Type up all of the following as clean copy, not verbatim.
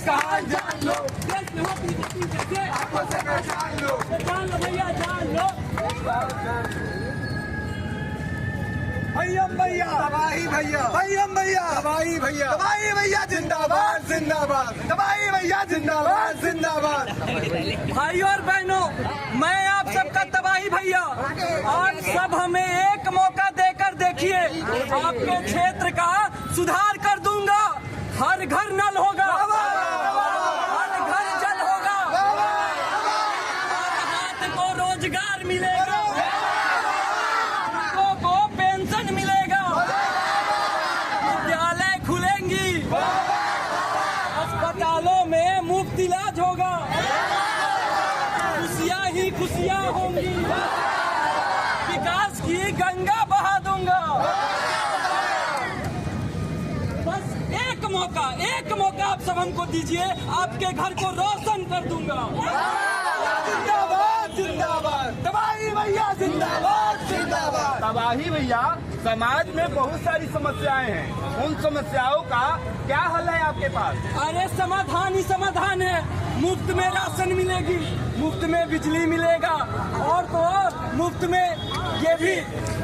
का हाल जान लो, देश में होती है कैसे आंखों से पहचान लो। जान लो भैया, जान लो। भैया तबाही भैया, तबाही भैया, तबाही भैया जिंदाबाद जिंदाबाद, तबाही भैया जिंदाबाद जिंदाबाद। भाइयों और बहनों, मैं आप सबका तबाही भैया, और सब हमें एक मौका देकर देखिए, आपके क्षेत्र का सुधार कर दूंगा। हर घर नल होगा, हर घर जल होगा, हाथ को रोजगार मिलेगा, लोगों को पेंशन मिलेगा, विद्यालय खुलेंगी, अस्पतालों में मुफ्त इलाज होगा, खुशियाँ ही खुशियाँ होंगी, विकास की गंगा बहा दूंगा। बस एक मौका आप सब हमको दीजिए, आपके घर को रोशन कर दूंगा। जिंदाबाद जिंदाबाद, तबाही भैया जिंदाबाद जिंदाबाद। तबाही भैया, समाज में बहुत सारी समस्याएं हैं, उन समस्याओं का क्या हल है आपके पास? अरे समाधान ही समाधान है। मुफ्त में राशन मिलेगी, मुफ्त में बिजली मिलेगा, और तो और मुफ्त में ये भी।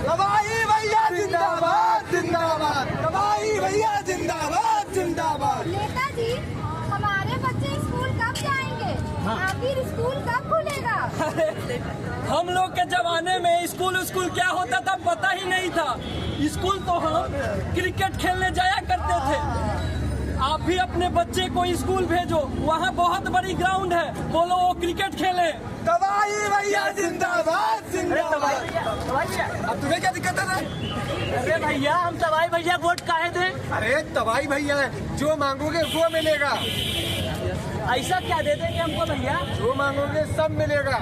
तबाही भैया जिंदाबाद जिंदाबाद, तबाही भैया जिंदाबाद जिंदाबाद। नेताजी, हमारे बच्चे स्कूल कब जाएंगे? आखिर स्कूल कब खुलेगा? हम लोग के जमाने में स्कूल क्या होता था पता ही नहीं था। स्कूल तो हम क्रिकेट खेलने जाया करते थे। आप भी अपने बच्चे को स्कूल भेजो, वहाँ बहुत बड़ी ग्राउंड है, बोलो वो क्रिकेट खेले। तबाही भैया जिंदाबाद जिंदाबाद। अब तुम्हें क्या दिक्कत है? अरे भैया, हम तबाही भैया वोट काहे दें? अरे तबाही भैया है, जो मांगोगे वो मिलेगा। ऐसा क्या दे देंगे हमको भैया? जो मांगोगे सब मिलेगा,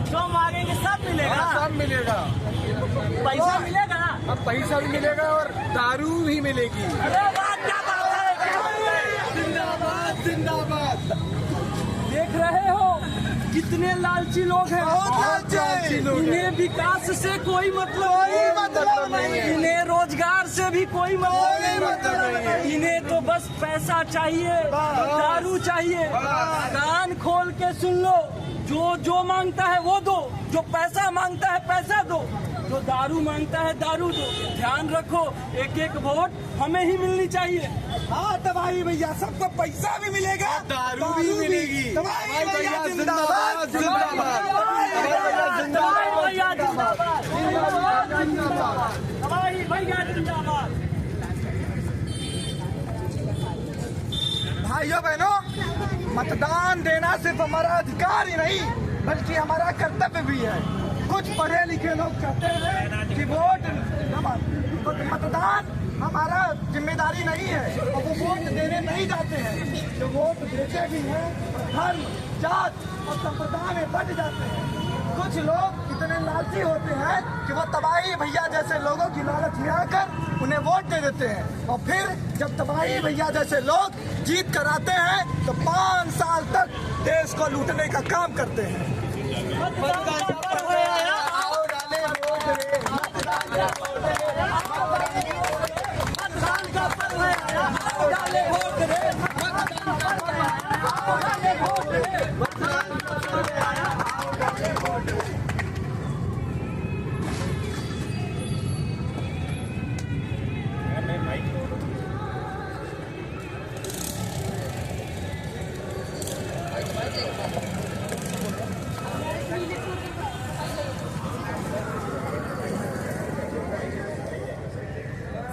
जो मांगेंगे सब मिलेगा, सब मिलेगा। पैसा मिलेगा, अब पैसा भी मिलेगा और दारू भी मिलेगी। अरे वाह, क्या बात है, क्या बात है। जिंदाबाद जिंदाबाद। देख रहे हो कितने लालची लोग हैं, बहुत लालची लोग हैं। इन्हें विकास से कोई मतलब नहीं है, इन्हें रोजगार से भी कोई मतलब नहीं है, इन्हें तो बस पैसा चाहिए, दारू चाहिए। कान खोल के सुन लो, जो मांगता है वो दो, जो पैसा मांगता है पैसा दो, जो दारू मांगता है दारू दो। ध्यान रखो, एक एक वोट हमें ही मिलनी चाहिए। हाँ तबाही भैया, सबको पैसा भी मिलेगा, दारू भी मिलेगी। तबाही भैया जिंदाबाद जिंदाबाद, तबाही भैया जिंदाबाद, तबाही भैया जिंदाबाद। भाइयों बहनों, मतदान देना सिर्फ हमारा अधिकार ही नहीं बल्कि हमारा कर्तव्य भी है। कुछ पढ़े लिखे लोग कहते हैं कि मतदान हमारा जिम्मेदारी नहीं है, और वो वोट देने नहीं जाते हैं। जो वोट देते भी हैं, धर्म जात और संप्रदाय में बट जाते हैं। कुछ लोग इतने लालची होते हैं कि वो तबाही भैया जैसे लोगों की लालच में आकर उन्हें वोट दे देते हैं, और फिर जब तबाही भैया जैसे लोग जीत कर आते हैं तो 5 साल तक देश को लूटने का काम करते हैं। मतदान का पर्व है आया, आओ डाले वोट रे, मतदान का पर्व है आया, मतदान का पर्व है आया, आओ डाले वोट रे, मतदान का पर्व है आया, आओ डाले वोट रे, मतदान का पर्व है आया, आओ डाले वोट रे।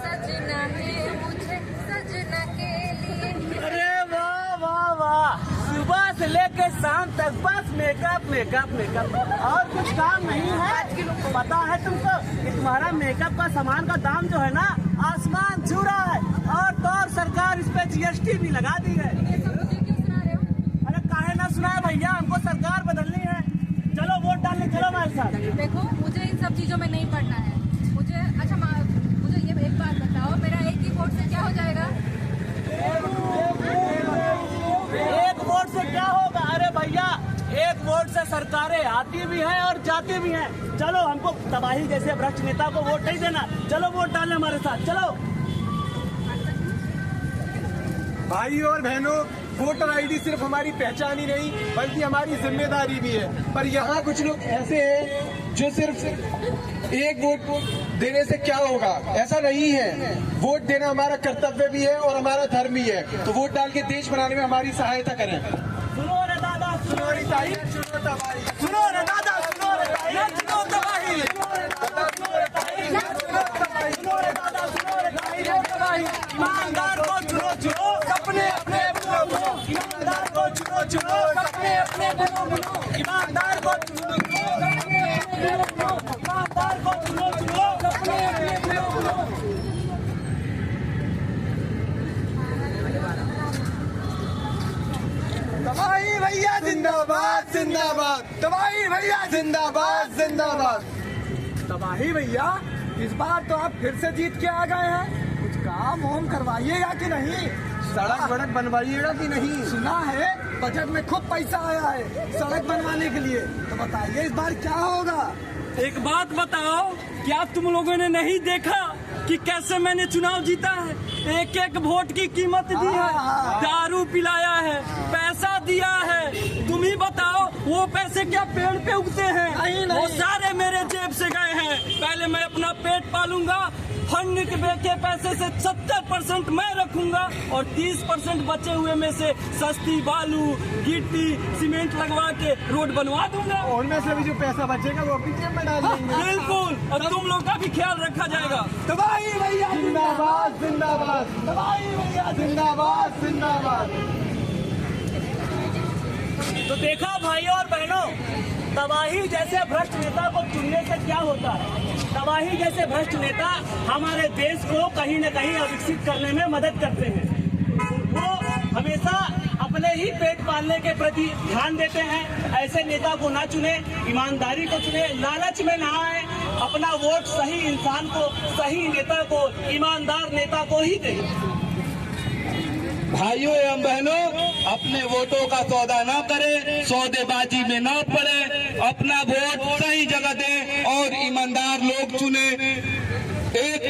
सजना है मुझे सजना के लिए। अरे वाह वाह वाह, सुबह से लेकर शाम तक बस मेकअप और कुछ काम नहीं है। पता है तुमको कि तुम्हारा मेकअप का सामान का दाम जो है ना, आसमान छू रहा है, और तो और सरकार इस पे GST भी लगा दी है। ये सब मुझे क्यों सुना रहे हो? अरे काहे ना सुनाए भैया, हमको सरकार बदलनी है। चलो वोट डालने चलो हमारे साथ। देखो, मुझे इन सब चीजों में नहीं पड़ना है। मुझे मुझे ये एक बात बताओ, मेरा एक ही वोट से क्या हो जाएगा? एक वोट से क्या होगा? अरे भैया, एक वोट से सरकारें आती भी हैं और जाती भी हैं। चलो, हमको तबाही जैसे भ्रष्ट नेता को वोट नहीं देना। चलो वोट डालने हमारे साथ, चलो। भाइयों और बहनों, वोटर आईडी सिर्फ हमारी पहचान ही नहीं बल्कि हमारी जिम्मेदारी भी है। पर यहाँ कुछ लोग ऐसे हैं जो सिर्फ एक वोट देने से क्या होगा, ऐसा नहीं है। वोट देना हमारा कर्तव्य भी है और हमारा धर्म भी है। तो वोट डाल के देश बनाने में हमारी सहायता करें। सुनो रे दादा, सुनो रे ताई, सुनो तबाही, सुनो रे दादा, सुनो रे ताई, सुनो तबाही, सुनो रे दादा, सुनो रे ताई, सुनो तबाही, सुनो रे दादा, सुनो रे ताई, सुनो तबाही। ईमानदार को चुनो चुनो, सपने अपने बुनो बुनो। ईमानदार को चुनो चुनो, सपने अपने बुनो बुनो। ईमानदार को चुनो चुनो, सपने अपने बुनो बुनो। ईमानदार को चुनो चुनो, सपने अपने बुनो बुनो। तबाही भैया जिंदाबाद जिंदाबाद, तबाही भैया जिंदाबाद जिंदाबाद। तबाही भैया, इस बार तो आप फिर से जीत के आ गए हैं, कुछ काम होम करवाइएगा कि नहीं? सड़क वड़क बनवाइएगा कि नहीं? सुना है बजट में खूब पैसा आया है सड़क बनवाने के लिए, तो बताइए इस बार क्या होगा? एक बात बताओ, क्या तुम लोगों ने नहीं देखा कि कैसे मैंने चुनाव जीता है? एक एक वोट की कीमत दी है, दारू पिलाया है, पैसा दिया है। तुम ही बताओ वो पैसे क्या पेड़ पे उगते हैं? नहीं। वो सारे मेरे जेब से गए हैं। पहले मैं अपना पेट पालूंगा, फंड के पैसे से 70% मैं रखूंगा और 30% बचे हुए में से सस्ती बालू, गिट्टी, सीमेंट लगवा के रोड बनवा दूंगा। उनमें से भी जो पैसा बचेगा वो अपनी जेब में डाल देंगे। बिल्कुल, और तुम लोग का भी ख्याल रखा जाएगा। तबाही भैया जिंदाबाद जिंदाबाद, तबाही भैया जिंदाबाद जिंदाबाद। तो देखा भाइयों और बहनों, तबाही जैसे भ्रष्ट नेता को चुनने से क्या होता है? तबाही जैसे भ्रष्ट नेता हमारे देश को कहीं न कहीं अविकसित करने में मदद करते हैं। वो हमेशा अपने ही पेट पालने के प्रति ध्यान देते हैं। ऐसे नेता को ना चुने, ईमानदारी को चुने, लालच में ना आए, अपना वोट सही इंसान को, सही नेता को, ईमानदार नेता को ही दे। भाइयों एवं बहनों, अपने वोटों का सौदा न करें, सौदेबाजी में न पड़े, अपना वोट सही जगह दें और ईमानदार लोग चुने। एक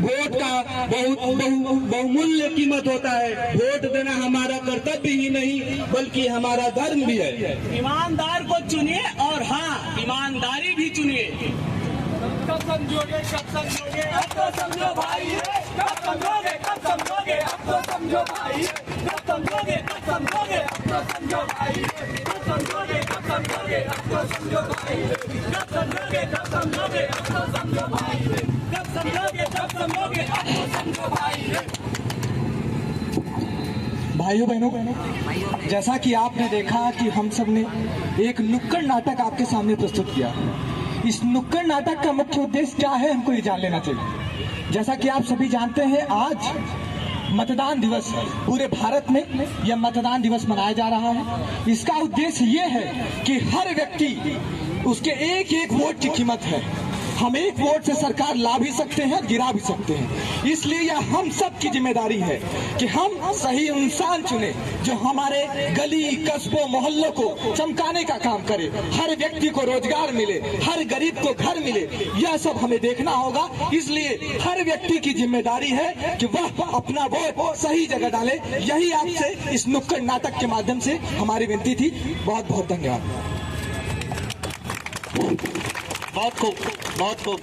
वोट का बहुमूल्य कीमत होता है। वोट देना हमारा कर्तव्य ही नहीं बल्कि हमारा धर्म भी है। ईमानदार को चुनिए और हाँ, ईमानदारी भी चुनिए। कब समझोगे, कब समझोगे, अब तो समझो भाई, कब समझोगे, कब समझोगे, अब तो समझो भाई, कब समझोगे, कब समझोगे, अब तो समझो भाई, कब समझोगे, कब समझोगे, अब तो समझो भाई, कब समझोगे, कब समझोगे, अब तो समझो भाई, कब समझोगे, कब समझोगे, अब तो समझो भाई। भाइयों बहनों, जैसा कि आपने देखा कि हम सब ने एक नुक्कड़ नाटक आपके सामने प्रस्तुत किया। इस नुक्कड़ नाटक का मुख्य उद्देश्य क्या है, हमको ये जान लेना चाहिए। जैसा कि आप सभी जानते हैं, आज मतदान दिवस है। पूरे भारत में यह मतदान दिवस मनाया जा रहा है। इसका उद्देश्य ये है कि हर व्यक्ति, उसके एक एक वोट की कीमत है। हम एक वोट से सरकार ला भी सकते हैं, गिरा भी सकते हैं। इसलिए यह हम सब की जिम्मेदारी है कि हम सही इंसान चुने जो हमारे गली, कस्बों, मोहल्लों को चमकाने का काम करे, हर व्यक्ति को रोजगार मिले, हर गरीब को घर मिले। यह सब हमें देखना होगा। इसलिए हर व्यक्ति की जिम्मेदारी है कि वह अपना वोट सही जगह डाले। यही आपसे इस नुक्कड़ नाटक के माध्यम से हमारी विनती थी। बहुत बहुत धन्यवाद। बहुत खूब, बहुत खूब।